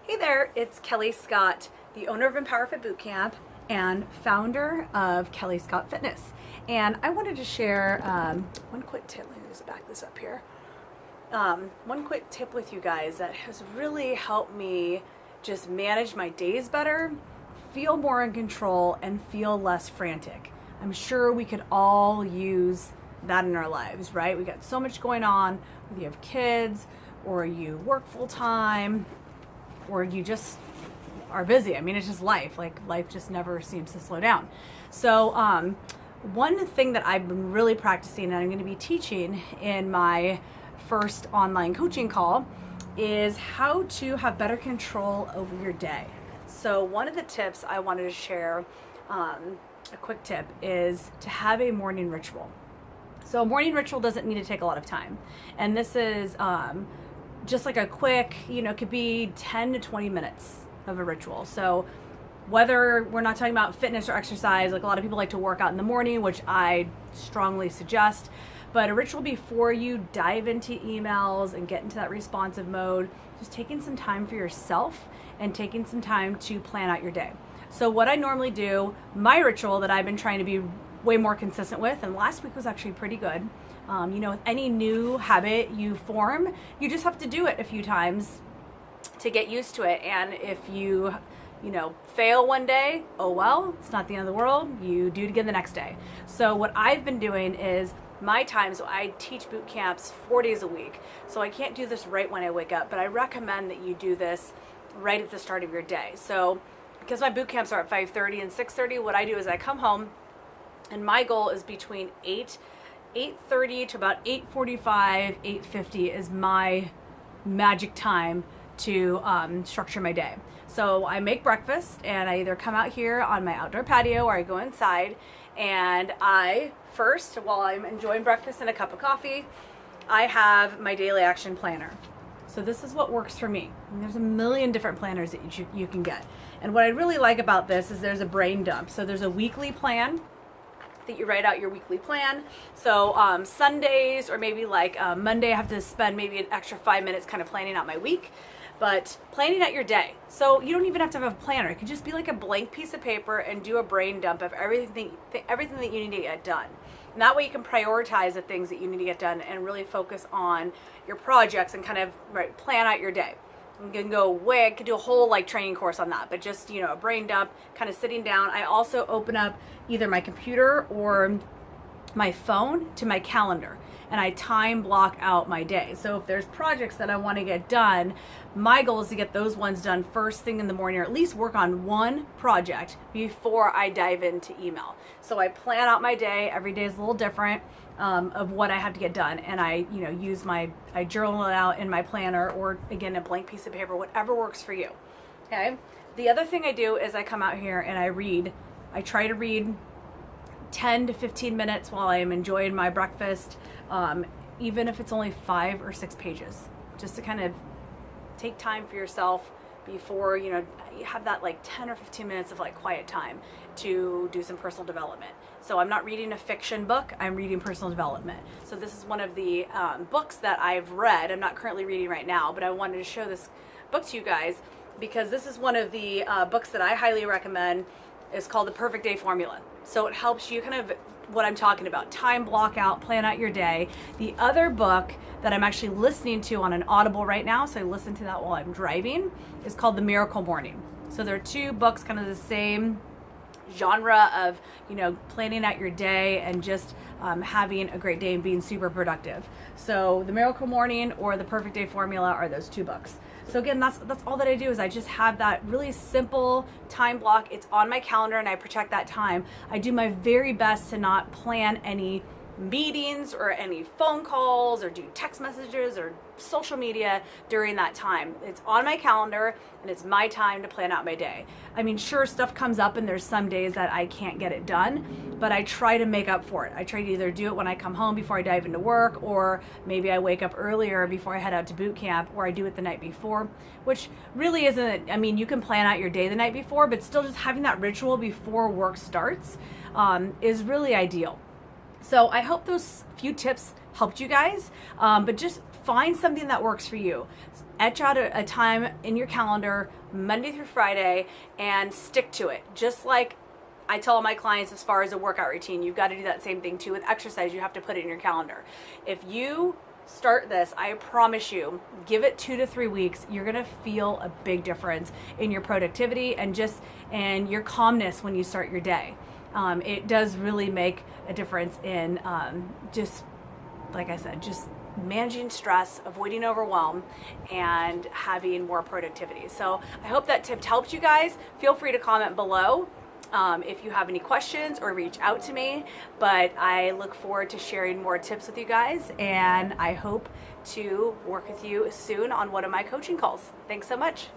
Hey there, it's Kelly Scott, the owner of Empower Fit Bootcamp and founder of Kelly Scott Fitness. And I wanted to share one quick tip. Let me just back this up here. One quick tip with you guys that has really helped me just manage my days better, feel more in control, and feel less frantic. I'm sure we could all use that in our lives, right? We got so much going on, whether you have kids or you work full time or you just are busy. I mean, it's just life. Like, life just never seems to slow down. So one thing that I've been really practicing and I'm going to be teaching in my first online coaching call is how to have better control over your day. So one of the tips I wanted to share, a quick tip, is to have a morning ritual. So a morning ritual doesn't need to take a lot of time. And this is just like a quick, could be 10 to 20 minutes of a ritual. So whether we're not talking about fitness or exercise, like a lot of people like to work out in the morning, which I strongly suggest, but a ritual before you dive into emails and get into that responsive mode, just taking some time for yourself and taking some time to plan out your day. So what I normally do, my ritual that I've been trying to be way more consistent with, and last week was actually pretty good. With any new habit you form, you just have to do it a few times to get used to it. And if you fail one day, oh well, it's not the end of the world. You do it again the next day. So what I've been doing is my time, so I teach boot camps 4 days a week. So I can't do this right when I wake up, but I recommend that you do this right at the start of your day. So because my boot camps are at 5:30 and 6:30, what I do is I come home and my goal is between 8:30 to about 8:45, 8:50 is my magic time to structure my day. So I make breakfast and I either come out here on my outdoor patio or I go inside, and I first, while I'm enjoying breakfast and a cup of coffee, I have my daily action planner. So this is what works for me. And there's a million different planners that you can get. And what I really like about this is there's a brain dump. So there's a weekly plan that you write out your weekly plan. So Sundays or maybe like Monday, I have to spend maybe an extra 5 minutes kind of planning out my week, but planning out your day. So you don't even have to have a planner. It could just be like a blank piece of paper and do a brain dump of everything that you need to get done. And that way you can prioritize the things that you need to get done and really focus on your projects and kind of plan out your day. You can I could do a whole training course on that, but just, a brain dump, kind of sitting down. I also open up either my computer or my phone to my calendar and I time block out my day. So if there's projects that I want to get done, my goal is to get those ones done first thing in the morning, or at least work on one project before I dive into email. So I plan out my day. Every day is a little different of what I have to get done. And I journal it out in my planner, or again, a blank piece of paper, whatever works for you. Okay. The other thing I do is I come out here and I read. I try to read 10 to 15 minutes while I am enjoying my breakfast, even if it's only 5 or 6 pages, just to kind of take time for yourself before, you have that 10 or 15 minutes of quiet time to do some personal development. So I'm not reading a fiction book, I'm reading personal development. So this is one of the books that I've read. I'm not currently reading right now, but I wanted to show this book to you guys because this is one of the books that I highly recommend. It's called The Perfect Day Formula. So it helps you kind of what I'm talking about, time block out, plan out your day. The other book that I'm actually listening to on an Audible right now, so I listen to that while I'm driving, is called The Miracle Morning. So there are two books kind of the same genre of, planning out your day and just having a great day and being super productive. So The Miracle Morning or The Perfect Day Formula are those two books. So again, that's all that I do is I just have that really simple time block. It's on my calendar and I protect that time. I do my very best to not plan any meetings or any phone calls or do text messages or social media during that time. It's on my calendar and it's my time to plan out my day. I mean, sure, stuff comes up and there's some days that I can't get it done, but I try to make up for it. I try to either do it when I come home before I dive into work, or maybe I wake up earlier before I head out to boot camp, or I do it the night before, which really isn't, you can plan out your day the night before, but still just having that ritual before work starts is really ideal. So I hope those few tips helped you guys, but just find something that works for you. Etch out a time in your calendar, Monday through Friday, and stick to it. Just like I tell my clients as far as a workout routine, you've got to do that same thing too with exercise. You have to put it in your calendar. If you start this, I promise you, give it 2 to 3 weeks, you're gonna feel a big difference in your productivity and your calmness when you start your day. It does really make a difference in just, like I said, just managing stress, avoiding overwhelm, and having more productivity. So I hope that tip helped you guys. Feel free to comment below if you have any questions or reach out to me. But I look forward to sharing more tips with you guys, and I hope to work with you soon on one of my coaching calls. Thanks so much.